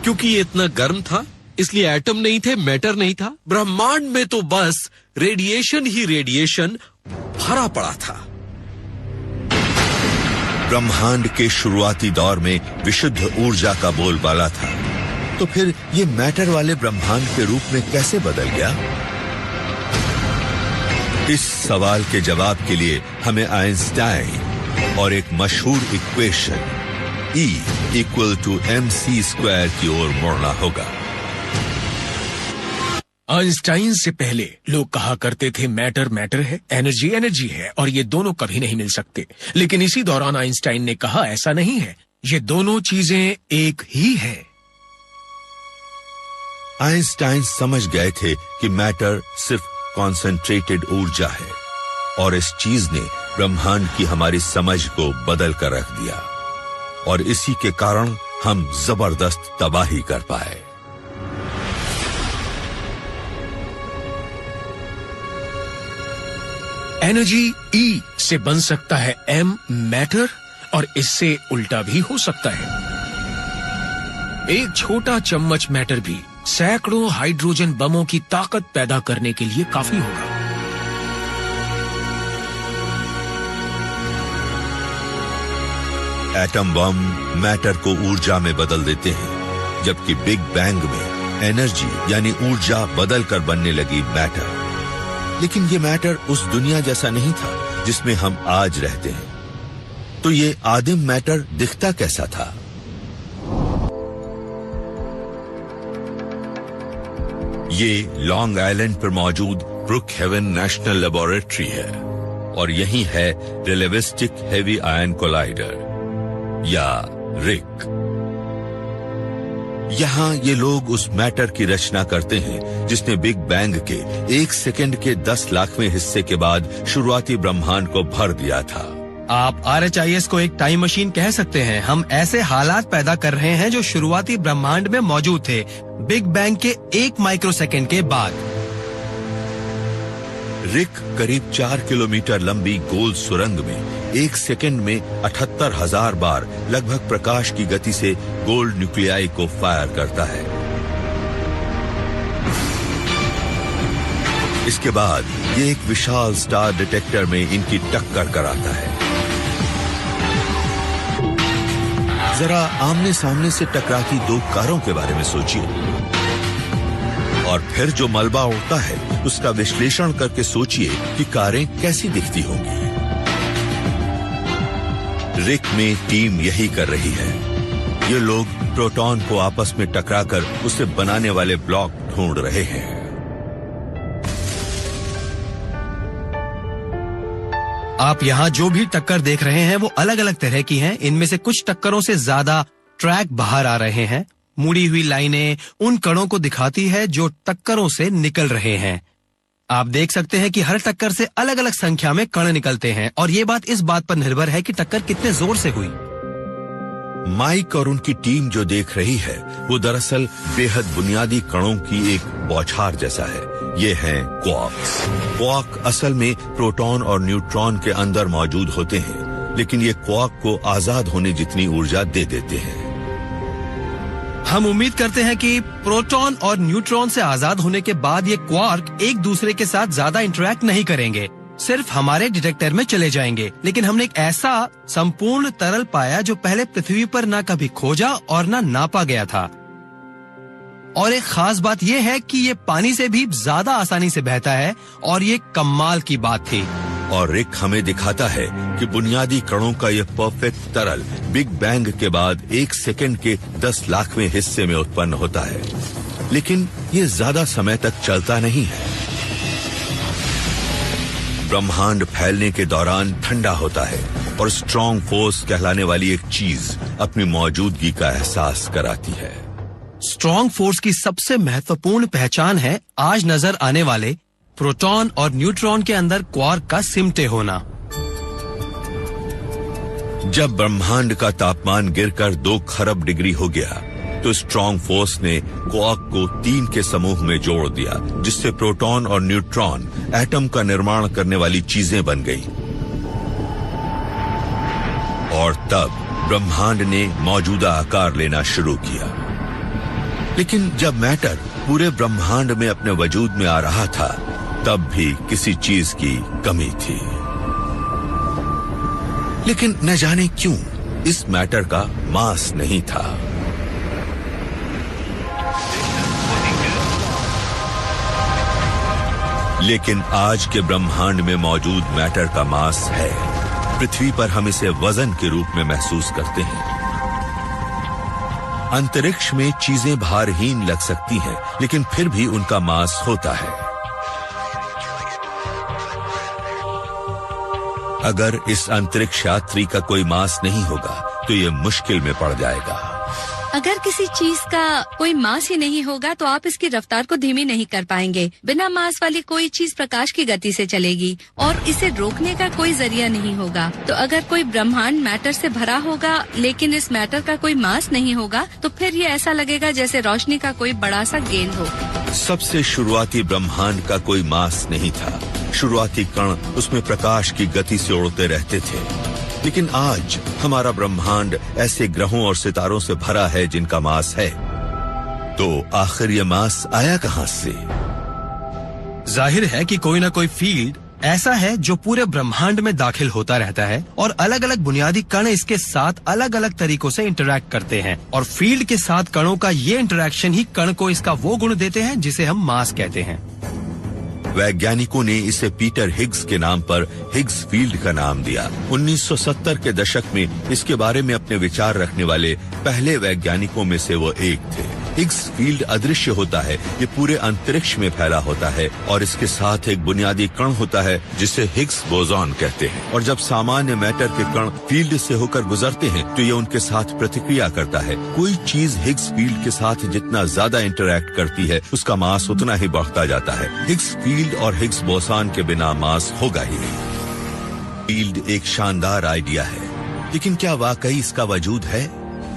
क्योंकि ये इतना गर्म था, इसलिए एटम नहीं थे, मैटर नहीं था। ब्रह्मांड में तो बस रेडिएशन ही रेडिएशन भरा पड़ा था। ब्रह्मांड के शुरुआती दौर में विशुद्ध ऊर्जा का बोलबाला था, तो फिर ये मैटर वाले ब्रह्मांड के रूप में कैसे बदल गया? इस सवाल के जवाब के लिए हमें आइंस्टाइन और एक मशहूर इक्वेशन E = mc² की ओर मुड़ना होगा। आइंस्टाइन से पहले लोग कहा करते थे मैटर मैटर है, एनर्जी एनर्जी है, और ये दोनों कभी नहीं मिल सकते। लेकिन इसी दौरान आइंस्टाइन ने कहा ऐसा नहीं है, ये दोनों चीजें एक ही हैं। आइंस्टाइन समझ गए थे कि मैटर सिर्फ कॉन्सेंट्रेटेड ऊर्जा है, और इस चीज ने ब्रह्मांड की हमारी समझ को बदल कर रख दिया, और इसी के कारण हम जबरदस्त तबाही कर पाए। एनर्जी E से बन सकता है M मैटर, और इससे उल्टा भी हो सकता है। एक छोटा चम्मच मैटर भी सैकड़ों हाइड्रोजन बमों की ताकत पैदा करने के लिए काफी होगा। एटम बम मैटर को ऊर्जा में बदल देते हैं, जबकि बिग बैंग में एनर्जी यानी ऊर्जा बदल कर बनने लगी मैटर। लेकिन ये मैटर उस दुनिया जैसा नहीं था जिसमें हम आज रहते हैं। तो ये आदिम मैटर दिखता कैसा था? ये लॉन्ग आइलैंड पर मौजूद ब्रुकहेवन नेशनल लेबोरेटरी है, और यही है रिलेटिविस्टिक हेवी आयन कोलाइडर या रिक। यहां ये लोग उस मैटर की रचना करते हैं जिसने बिग बैंग के 1 सेकंड के 10 लाखवें हिस्से के बाद शुरुआती ब्रह्मांड को भर दिया था। आप RHIS को एक टाइम मशीन कह सकते हैं। हम ऐसे हालात पैदा कर रहे हैं जो शुरुआती ब्रह्मांड में मौजूद थे, बिग बैंग के 1 माइक्रोसेकंड के बाद। रिक करीब 4 किलोमीटर लंबी गोल सुरंग में 1 सेकंड में 78,000 बार लगभग प्रकाश की गति से गोल्ड न्यूक्लियाई को फायर करता है। इसके बाद ये एक विशाल स्टार डिटेक्टर में इनकी टक्कर कराता है। जरा आमने सामने से टकराती 2 कारों के बारे में सोचिए और फिर जो मलबा उड़ता है उसका विश्लेषण करके सोचिए कि कारें कैसी दिखती होंगी। रिक में टीम यही कर रही है। ये लोग प्रोटॉन को आपस में टकराकर उसे बनाने वाले ब्लॉक ढूंढ रहे हैं। आप यहाँ जो भी टक्कर देख रहे हैं वो अलग अलग तरह की हैं। इनमें से कुछ टक्करों से ज्यादा ट्रैक बाहर आ रहे हैं। मुड़ी हुई लाइनें उन कणों को दिखाती है जो टक्करों से निकल रहे हैं। आप देख सकते हैं कि हर टक्कर से अलग अलग संख्या में कण निकलते हैं और ये बात इस बात पर निर्भर है कि टक्कर कितने जोर से हुई। माइक और उनकी टीम जो देख रही है वो दरअसल बेहद बुनियादी कणों की एक बौछार जैसा है। ये हैं क्वार्क्स। क्वार्क असल में प्रोटॉन और न्यूट्रॉन के अंदर मौजूद होते हैं, लेकिन ये क्वार्क को आजाद होने जितनी ऊर्जा दे देते हैं। हम उम्मीद करते हैं कि प्रोटॉन और न्यूट्रॉन से आजाद होने के बाद ये क्वार्क एक दूसरे के साथ ज्यादा इंटरेक्ट नहीं करेंगे, सिर्फ हमारे डिटेक्टर में चले जाएंगे। लेकिन हमने एक ऐसा संपूर्ण तरल पाया जो पहले पृथ्वी पर ना कभी खोजा और ना नापा गया था। और एक खास बात यह है कि ये पानी से भी ज्यादा आसानी से बहता है और ये कमाल की बात थी। और रिक हमें दिखाता है कि बुनियादी कणों का यह परफेक्ट तरल बिग बैंग के बाद 1 सेकंड के 10 लाखवें हिस्से में उत्पन्न होता है, लेकिन ये ज्यादा समय तक चलता नहीं है। ब्रह्मांड फैलने के दौरान ठंडा होता है और स्ट्रॉन्ग फोर्स कहलाने वाली एक चीज अपनी मौजूदगी का एहसास कराती है। स्ट्रॉन्ग फोर्स की सबसे महत्वपूर्ण पहचान है आज नजर आने वाले प्रोटॉन और न्यूट्रॉन के अंदर क्वार्क का सिमटे होना। जब ब्रह्मांड का तापमान गिरकर 2 खरब डिग्री हो गया तो स्ट्रॉन्ग फोर्स ने क्वार्क को 3 के समूह में जोड़ दिया, जिससे प्रोटॉन और न्यूट्रॉन एटम का निर्माण करने वाली चीजें बन गईं। और तब ब्रह्मांड ने मौजूदा आकार लेना शुरू किया। लेकिन जब मैटर पूरे ब्रह्मांड में अपने वजूद में आ रहा था, तब भी किसी चीज की कमी थी। लेकिन न जाने क्यों इस मैटर का मास नहीं था। लेकिन आज के ब्रह्मांड में मौजूद मैटर का मास है। पृथ्वी पर हम इसे वजन के रूप में महसूस करते हैं। अंतरिक्ष में चीजें भारहीन लग सकती हैं, लेकिन फिर भी उनका मास होता है। अगर इस अंतरिक्ष यात्री का कोई मास नहीं होगा तो ये मुश्किल में पड़ जाएगा। अगर किसी चीज का कोई मास ही नहीं होगा तो आप इसकी रफ्तार को धीमी नहीं कर पाएंगे। बिना मास वाली कोई चीज प्रकाश की गति से चलेगी और इसे रोकने का कोई जरिया नहीं होगा। तो अगर कोई ब्रह्मांड मैटर से भरा होगा लेकिन इस मैटर का कोई मास नहीं होगा तो फिर ये ऐसा लगेगा जैसे रोशनी का कोई बड़ा सा गेंद हो। सबसे शुरुआती ब्रह्मांड का कोई मास नहीं था। शुरुआती कण उसमें प्रकाश की गति से उड़ते रहते थे। लेकिन आज हमारा ब्रह्मांड ऐसे ग्रहों और सितारों से भरा है जिनका मास है। तो आखिर ये मास आया कहां से? जाहिर है कि कोई ना कोई फील्ड ऐसा है जो पूरे ब्रह्मांड में दाखिल होता रहता है और अलग अलग बुनियादी कण इसके साथ अलग अलग तरीकों से इंटरैक्ट करते हैं और फील्ड के साथ कणों का ये इंटरैक्शन ही कण को इसका वो गुण देते हैं जिसे हम मास कहते हैं। वैज्ञानिकों ने इसे पीटर हिग्स के नाम पर हिग्स फील्ड का नाम दिया। 1970 के दशक में इसके बारे में अपने विचार रखने वाले पहले वैज्ञानिकों में से वो एक थे। हिग्स फील्ड अदृश्य होता है, ये पूरे अंतरिक्ष में फैला होता है और इसके साथ एक बुनियादी कण होता है जिसे हिग्स बोसॉन कहते हैं। और जब सामान्य मैटर के कण फील्ड से होकर गुजरते हैं तो ये उनके साथ प्रतिक्रिया करता है। कोई चीज हिग्स फील्ड के साथ जितना ज्यादा इंटरैक्ट करती है उसका मास उतना ही बढ़ता जाता है। हिग्स फील्ड और हिग्स बोसॉन के बिना मास होगा ही नहीं। फील्ड एक शानदार आइडिया है, लेकिन क्या वाकई इसका वजूद है?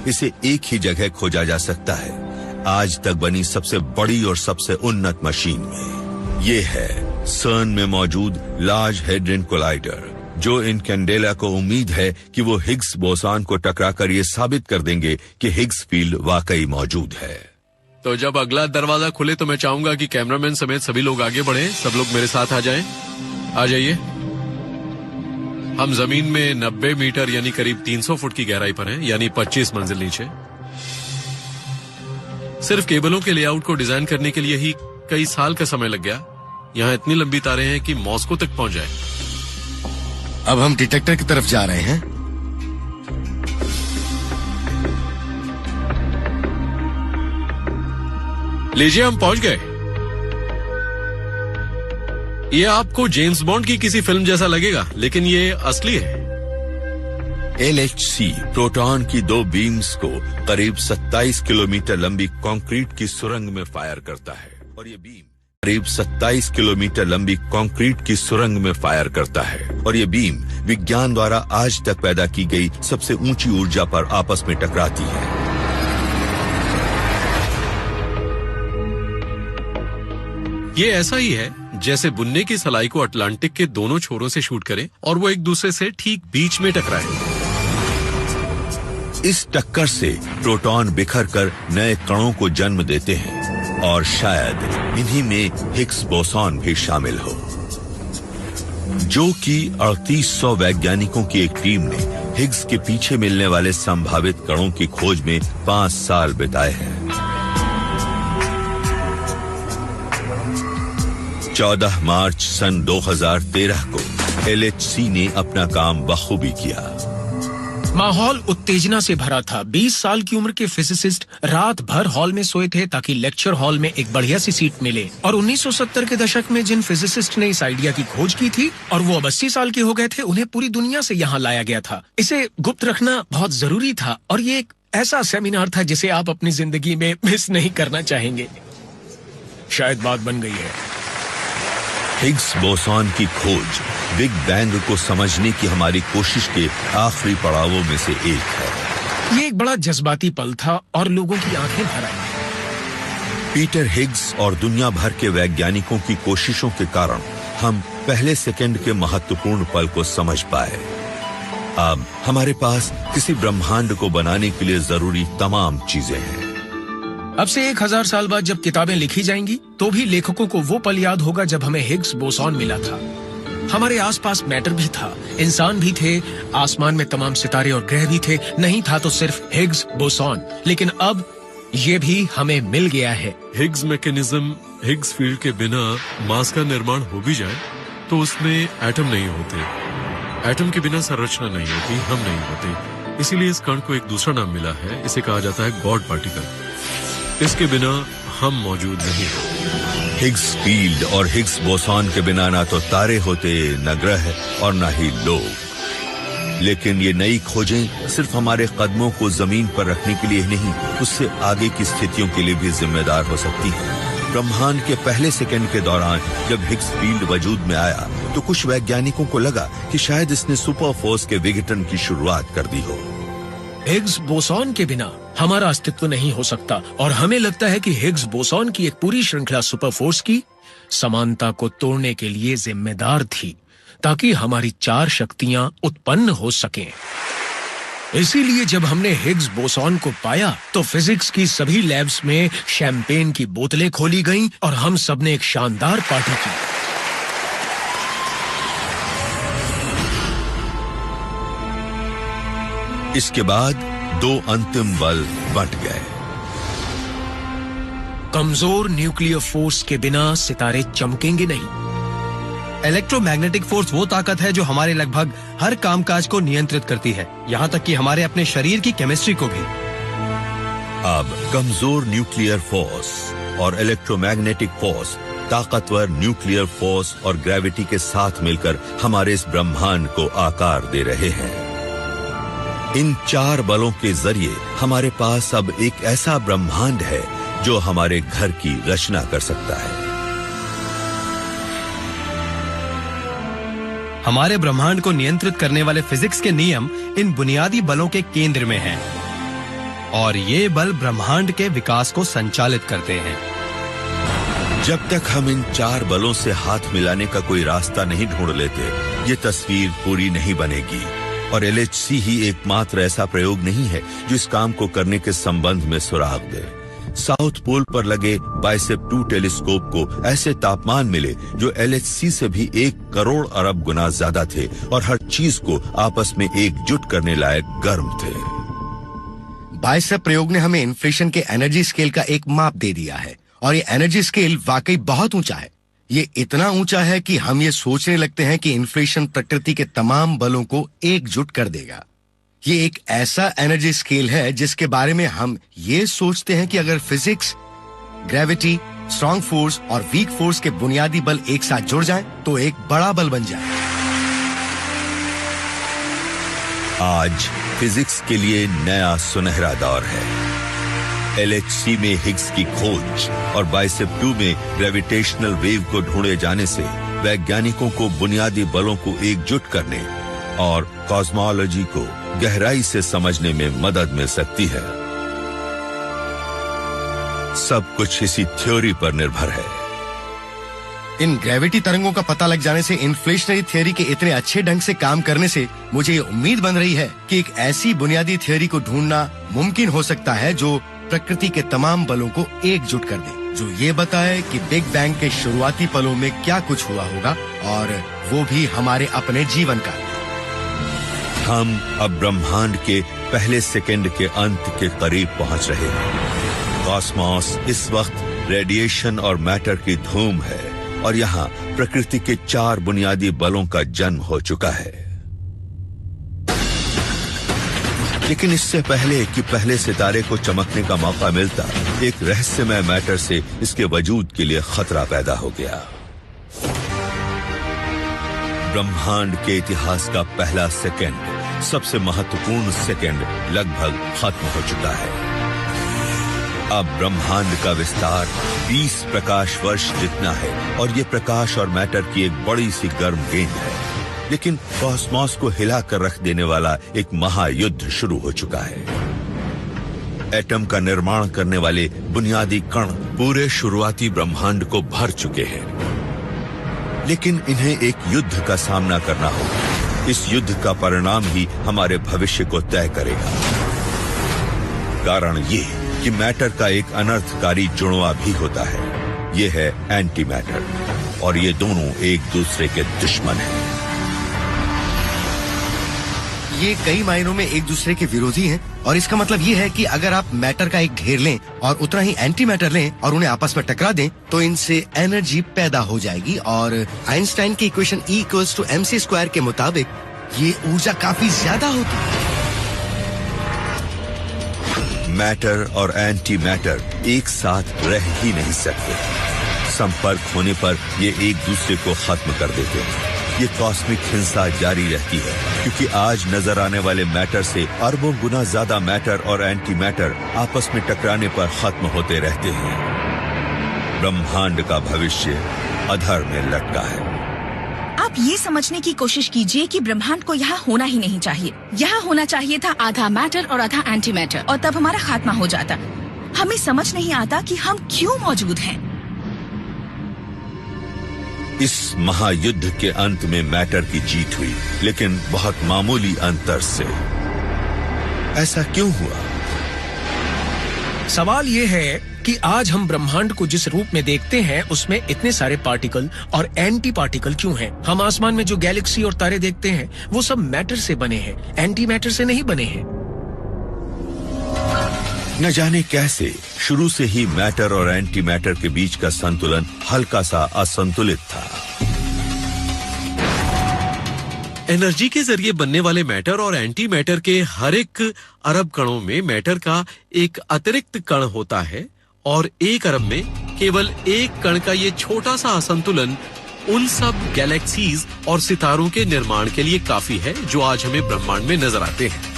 इसे एक ही जगह खोजा जा सकता है, आज तक बनी सबसे बड़ी और सबसे उन्नत मशीन में। ये है सर्न में मौजूद लार्ज हेड्रन कोलाइडर, जो इन कैंडेला को उम्मीद है कि वो हिग्स बोसॉन को टकराकर ये साबित कर देंगे कि हिग्स फील्ड वाकई मौजूद है। तो जब अगला दरवाजा खुले तो मैं चाहूंगा कि कैमरामैन समेत सभी लोग आगे बढ़ें, सब लोग मेरे साथ आ जाएं। आ जाइए। हम जमीन में 90 मीटर यानी करीब 300 फुट की गहराई पर हैं, यानी 25 मंजिल नीचे। सिर्फ केबलों के लेआउट को डिजाइन करने के लिए ही कई साल का समय लग गया। यहाँ इतनी लंबी तारें हैं कि मॉस्को तक पहुंच जाए। अब हम डिटेक्टर की तरफ जा रहे हैं। लीजिए, हम पहुंच गए। ये आपको जेम्स बॉन्ड की किसी फिल्म जैसा लगेगा, लेकिन ये असली है। LHC प्रोटॉन की 2 बीम्स को करीब 27 किलोमीटर लंबी कंक्रीट की सुरंग में फायर करता है, और ये बीम करीब 27 किलोमीटर लंबी कंक्रीट की सुरंग में फायर करता है, और ये बीम विज्ञान द्वारा आज तक पैदा की गई सबसे ऊंची ऊर्जा पर आपस में टकराती है। ये ऐसा ही है जैसे बुनने की सलाई को अटलांटिक के दोनों छोरों से शूट करें और वो एक दूसरे से ठीक बीच में टकराए। इस टक्कर से प्रोटॉन बिखर कर नए कणों को जन्म देते हैं, और शायद इन्हीं में हिग्स बोसॉन भी शामिल हो, जो कि 3800 वैज्ञानिकों की एक टीम ने हिग्स के पीछे मिलने वाले संभावित कणों की खोज में 5 साल बिताए हैं। 14 मार्च सन 2013 को LHC ने अपना काम बखूबी किया। माहौल उत्तेजना से भरा था। 20 साल की उम्र के फिजिसिस्ट रात भर हॉल में सोए थे ताकि लेक्चर हॉल में एक बढ़िया सी सीट मिले। और 1970 के दशक में जिन फिजिसिस्ट ने इस आइडिया की खोज की थी और वो अब 80 साल के हो गए थे, उन्हें पूरी दुनिया से यहाँ लाया गया था। इसे गुप्त रखना बहुत जरूरी था, और ये एक ऐसा सेमिनार था जिसे आप अपनी जिंदगी में मिस नहीं करना चाहेंगे। शायद बात बन गई है। हिग्स बोसॉन की खोज बिग बैंग को समझने की हमारी कोशिश के आखिरी पड़ावों में से एक है। ये एक बड़ा जज्बाती पल था और लोगों की आंखें भर आई। पीटर हिग्स और दुनिया भर के वैज्ञानिकों की कोशिशों के कारण हम पहले सेकंड के महत्वपूर्ण पल को समझ पाए। अब हमारे पास किसी ब्रह्मांड को बनाने के लिए जरूरी तमाम चीजें हैं। अब से 1000 साल बाद जब किताबें लिखी जाएंगी तो भी लेखकों को वो पल याद होगा जब हमें हिग्स बोसॉन मिला था। हमारे आसपास मैटर भी था, इंसान भी थे, आसमान में तमाम सितारे और ग्रह भी थे। नहीं था तो सिर्फ हिग्स बोसॉन। लेकिन अब ये भी हमें मिल गया है। हिग्स मैकेनिज्म, हिग्स फील्ड के बिना मास का निर्माण हो भी जाए तो उसमें एटम नहीं होते। एटम के बिना संरचना नहीं होती, हम नहीं होते। इसीलिए इस कण को एक दूसरा नाम मिला है। इसे कहा जाता है गॉड पार्टिकल। इसके बिना हम मौजूद नहीं होते। हिग्स फील्ड और हिग्स बोसॉन के बिना ना तो तारे होते, न ग्रह और न ही लोग। लेकिन ये नई खोजें सिर्फ हमारे कदमों को जमीन पर रखने के लिए नहीं, उससे आगे की स्थितियों के लिए भी जिम्मेदार हो सकती है। ब्रह्मांड के पहले सेकंड के दौरान जब हिग्स फील्ड वजूद में आया तो कुछ वैज्ञानिकों को लगा कि शायद इसने सुपर फोर्स के विघटन की शुरुआत कर दी हो। हिग्स बोसॉन के बिना हमारा अस्तित्व नहीं हो सकता, और हमें लगता है कि हिग्स बोसॉन की एक पूरी श्रृंखला सुपर फोर्स की समानता को तोड़ने के लिए जिम्मेदार थी, ताकि हमारी 4 शक्तियां उत्पन्न हो सकें। इसीलिए जब हमने हिग्स बोसॉन को पाया तो फिजिक्स की सभी लैब्स में शैंपेन की बोतलें खोली गईं और हम सबने एक शानदार पार्टी की। इसके बाद 2 अंतिम बल बंट गए। कमजोर न्यूक्लियर फोर्स के बिना सितारे चमकेंगे नहीं। इलेक्ट्रोमैग्नेटिक फोर्स वो ताकत है जो हमारे लगभग हर कामकाज को नियंत्रित करती है, यहाँ तक कि हमारे अपने शरीर की केमिस्ट्री को भी। अब कमजोर न्यूक्लियर फोर्स और इलेक्ट्रोमैग्नेटिक फोर्स ताकतवर न्यूक्लियर फोर्स और ग्रेविटी के साथ मिलकर हमारे इस ब्रह्मांड को आकार दे रहे हैं। इन 4 बलों के जरिए हमारे पास अब एक ऐसा ब्रह्मांड है जो हमारे घर की रचना कर सकता है। हमारे ब्रह्मांड को नियंत्रित करने वाले फिजिक्स के नियम इन बुनियादी बलों के केंद्र में हैं, और ये बल ब्रह्मांड के विकास को संचालित करते हैं। जब तक हम इन 4 बलों से हाथ मिलाने का कोई रास्ता नहीं ढूंढ लेते, ये तस्वीर पूरी नहीं बनेगी। और LHC ही एकमात्र ऐसा प्रयोग नहीं है जो इस काम को करने के संबंध में सुराग दे। साउथ पोल पर लगे बाइसेप 2 टेलीस्कोप को ऐसे तापमान मिले जो LHC से भी 1 करोड़ अरब गुना ज्यादा थे और हर चीज को आपस में एकजुट करने लायक गर्म थे। बाइसेप प्रयोग ने हमें इन्फ्लेशन के एनर्जी स्केल का एक माप दे दिया है और ये एनर्जी स्केल वाकई बहुत ऊंचा है। ये इतना ऊंचा है कि हम ये सोचने लगते हैं कि इन्फ्लेशन प्रकृति के तमाम बलों को एकजुट कर देगा। ये एक ऐसा एनर्जी स्केल है जिसके बारे में हम ये सोचते हैं कि अगर फिजिक्स, ग्रेविटी, स्ट्रॉन्ग फोर्स और वीक फोर्स के बुनियादी बल एक साथ जुड़ जाएं, तो एक बड़ा बल बन जाए। आज फिजिक्स के लिए नया सुनहरा दौर है। LHC में हिग्स की खोज और बाइसेप 2 में ग्रेविटेशनल वेव को ढूंढे जाने से वैज्ञानिकों को बुनियादी बलों को एकजुट करने और कॉस्मोलॉजी को गहराई से समझने में मदद मिल सकती है। सब कुछ इसी थ्योरी पर निर्भर है। इन ग्रेविटी तरंगों का पता लग जाने से इन्फ्लेशनरी थ्योरी के इतने अच्छे ढंग से काम करने से मुझे ये उम्मीद बन रही है कि एक ऐसी बुनियादी थ्योरी को ढूंढना मुमकिन हो सकता है जो प्रकृति के तमाम बलों को एकजुट कर दे, जो ये बताए कि बिग बैंग के शुरुआती पलों में क्या कुछ हुआ होगा, और वो भी हमारे अपने जीवन का। हम अब ब्रह्मांड के पहले सेकंड के अंत के करीब पहुंच रहे हैं। कॉस्मोस इस वक्त रेडिएशन और मैटर की धूम है और यहाँ प्रकृति के 4 बुनियादी बलों का जन्म हो चुका है। लेकिन इससे पहले कि पहले सितारे को चमकने का मौका मिलता, एक रहस्यमय मैटर से इसके वजूद के लिए खतरा पैदा हो गया। ब्रह्मांड के इतिहास का पहला सेकंड, सबसे महत्वपूर्ण सेकंड लगभग खत्म हो चुका है। अब ब्रह्मांड का विस्तार 20 प्रकाश वर्ष जितना है और ये प्रकाश और मैटर की एक बड़ी सी गर्म गेंद है। लेकिन कॉस्मोस को हिला कर रख देने वाला एक महायुद्ध शुरू हो चुका है। एटम का निर्माण करने वाले बुनियादी कण पूरे शुरुआती ब्रह्मांड को भर चुके हैं, लेकिन इन्हें एक युद्ध का सामना करना होगा। इस युद्ध का परिणाम ही हमारे भविष्य को तय करेगा। कारण ये कि मैटर का एक अनर्थकारी जुड़वा भी होता है, ये है एंटी मैटर, और ये दोनों एक दूसरे के दुश्मन हैं। ये कई मायनों में एक दूसरे के विरोधी हैं, और इसका मतलब ये है कि अगर आप मैटर का एक ढेर लें और उतना ही एंटी मैटर लें और उन्हें आपस में टकरा दें, तो इनसे एनर्जी पैदा हो जाएगी। और आइंस्टाइन की इक्वेशन E=mc² के मुताबिक ये ऊर्जा काफी ज्यादा होती है। मैटर और एंटी मैटर एक साथ रह ही नहीं सकते। संपर्क होने पर ये एक दूसरे को खत्म कर देते हैं। ये कॉस्मिक हिंसा जारी रहती है, क्योंकि आज नजर आने वाले मैटर से अरबों गुना ज्यादा मैटर और एंटी मैटर आपस में टकराने पर खत्म होते रहते हैं। ब्रह्मांड का भविष्य अधर में लटका है। आप ये समझने की कोशिश कीजिए कि ब्रह्मांड को यहाँ होना ही नहीं चाहिए। यहाँ होना चाहिए था आधा मैटर और आधा एंटी मैटर, और तब हमारा खात्मा हो जाता। हमें समझ नहीं आता कि हम क्यों मौजूद हैं। इस महायुद्ध के अंत में मैटर की जीत हुई, लेकिन बहुत मामूली अंतर से। ऐसा क्यों हुआ? सवाल ये है कि आज हम ब्रह्मांड को जिस रूप में देखते हैं उसमें इतने सारे पार्टिकल और एंटी पार्टिकल क्यों हैं? हम आसमान में जो गैलेक्सी और तारे देखते हैं वो सब मैटर से बने हैं, एंटी मैटर से नहीं बने हैं। न जाने कैसे शुरू से ही मैटर और एंटी मैटर के बीच का संतुलन हल्का सा असंतुलित था। एनर्जी के जरिए बनने वाले मैटर और एंटी मैटर के हर एक अरब कणों में मैटर का एक अतिरिक्त कण होता है, और 1 अरब में केवल एक कण का ये छोटा सा असंतुलन उन सब गैलेक्सीज और सितारों के निर्माण के लिए काफी है जो आज हमें ब्रह्मांड में नजर आते हैं।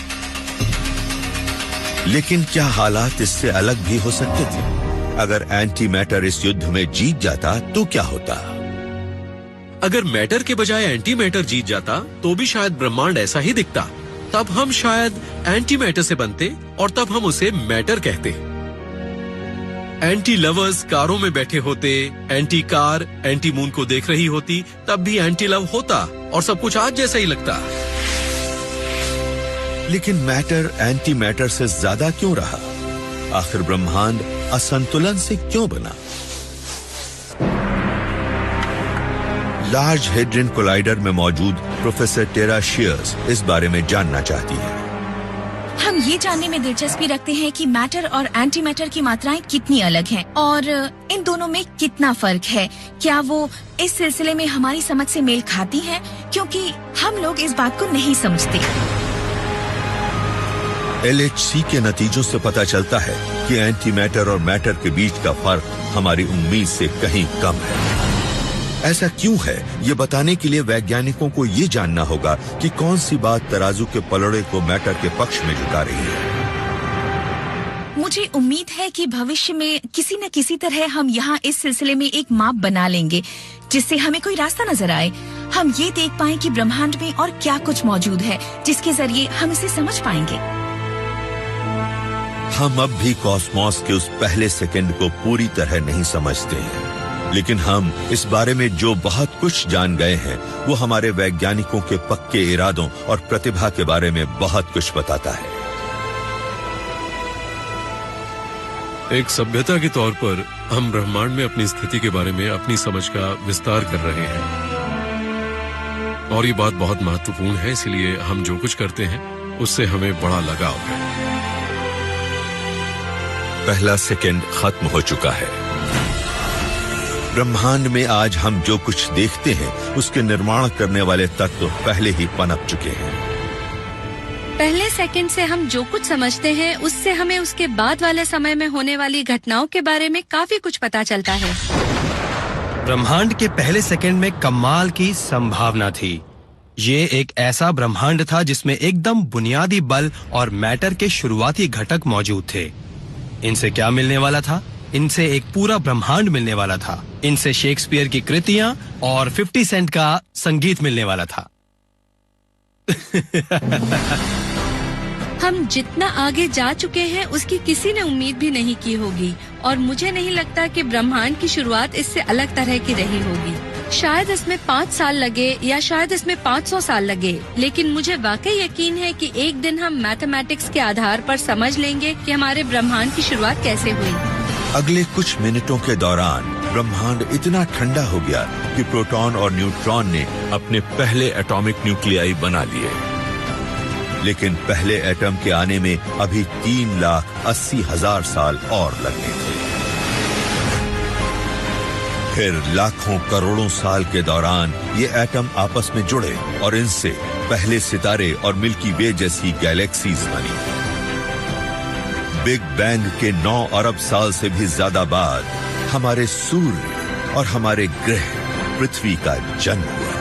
लेकिन क्या हालात इससे अलग भी हो सकते थे? अगर एंटी मैटर इस युद्ध में जीत जाता तो क्या होता? अगर मैटर के बजाय एंटी मैटर जीत जाता तो भी शायद ब्रह्मांड ऐसा ही दिखता। तब हम शायद एंटी मैटर से बनते और तब हम उसे मैटर कहते। एंटी लवर्स कारों में बैठे होते, एंटी कार एंटी मून को देख रही होती, तब भी एंटी लव होता और सब कुछ आज जैसा ही लगता। लेकिन मैटर एंटी मैटर से ज्यादा क्यों रहा? आखिर ब्रह्मांड असंतुलन से क्यों बना? लार्ज हेड्रन कोलाइडर में मौजूद प्रोफेसर टेरा शियर्स इस बारे में जानना चाहती है। हम ये जानने में दिलचस्पी रखते हैं कि मैटर और एंटी मैटर की मात्राएं कितनी अलग हैं और इन दोनों में कितना फर्क है। क्या वो इस सिलसिले में हमारी समझ से मेल खाती हैं? क्योंकि हम लोग इस बात को नहीं समझते। LHC के नतीजों से पता चलता है कि एंटी मैटर और मैटर के बीच का फर्क हमारी उम्मीद से कहीं कम है। ऐसा क्यों है, ये बताने के लिए वैज्ञानिकों को ये जानना होगा कि कौन सी बात तराजू के पलड़े को मैटर के पक्ष में झुका रही है। मुझे उम्मीद है कि भविष्य में किसी न किसी तरह हम यहाँ इस सिलसिले में एक माप बना लेंगे जिससे हमें कोई रास्ता नजर आए। हम ये देख पाएं कि ब्रह्मांड में और क्या कुछ मौजूद है जिसके जरिए हम इसे समझ पाएंगे। हम अब भी कॉस्मोस के उस पहले सेकंड को पूरी तरह नहीं समझते हैं, लेकिन हम इस बारे में जो बहुत कुछ जान गए हैं वो हमारे वैज्ञानिकों के पक्के इरादों और प्रतिभा के बारे में बहुत कुछ बताता है। एक सभ्यता के तौर पर हम ब्रह्मांड में अपनी स्थिति के बारे में अपनी समझ का विस्तार कर रहे हैं और ये बात बहुत महत्वपूर्ण है, इसलिए हम जो कुछ करते हैं उससे हमें बड़ा लगाव है। पहला सेकंड खत्म हो चुका है। ब्रह्मांड में आज हम जो कुछ देखते हैं उसके निर्माण करने वाले तत्व पहले ही पनप चुके हैं। पहले सेकंड से हम जो कुछ समझते हैं उससे हमें उसके बाद वाले समय में होने वाली घटनाओं के बारे में काफी कुछ पता चलता है। ब्रह्मांड के पहले सेकंड में कमाल की संभावना थी। ये एक ऐसा ब्रह्मांड था जिसमें एकदम बुनियादी बल और मैटर के शुरुआती घटक मौजूद थे। इनसे क्या मिलने वाला था? इनसे एक पूरा ब्रह्मांड मिलने वाला था। इनसे शेक्सपियर की कृतियां और 50 सेंट का संगीत मिलने वाला था। हम जितना आगे जा चुके हैं उसकी किसी ने उम्मीद भी नहीं की होगी और मुझे नहीं लगता कि ब्रह्मांड की शुरुआत इससे अलग तरह की रही होगी। शायद इसमें 5 साल लगे या शायद इसमें 500 साल लगे, लेकिन मुझे वाकई यकीन है कि एक दिन हम मैथमेटिक्स के आधार पर समझ लेंगे कि हमारे ब्रह्मांड की शुरुआत कैसे हुई। अगले कुछ मिनटों के दौरान ब्रह्मांड इतना ठंडा हो गया कि प्रोटॉन और न्यूट्रॉन ने अपने पहले एटॉमिक न्यूक्लियाई बना लिए। लेकिन पहले एटम के आने में अभी 3,80,000 साल और लगने थे। फिर लाखों करोड़ों साल के दौरान ये एटम आपस में जुड़े और इनसे पहले सितारे और मिल्की वे जैसी गैलेक्सीज बनी। बिग बैंग के 9 अरब साल से भी ज्यादा बाद हमारे सूर्य और हमारे ग्रह पृथ्वी का जन्म हुआ।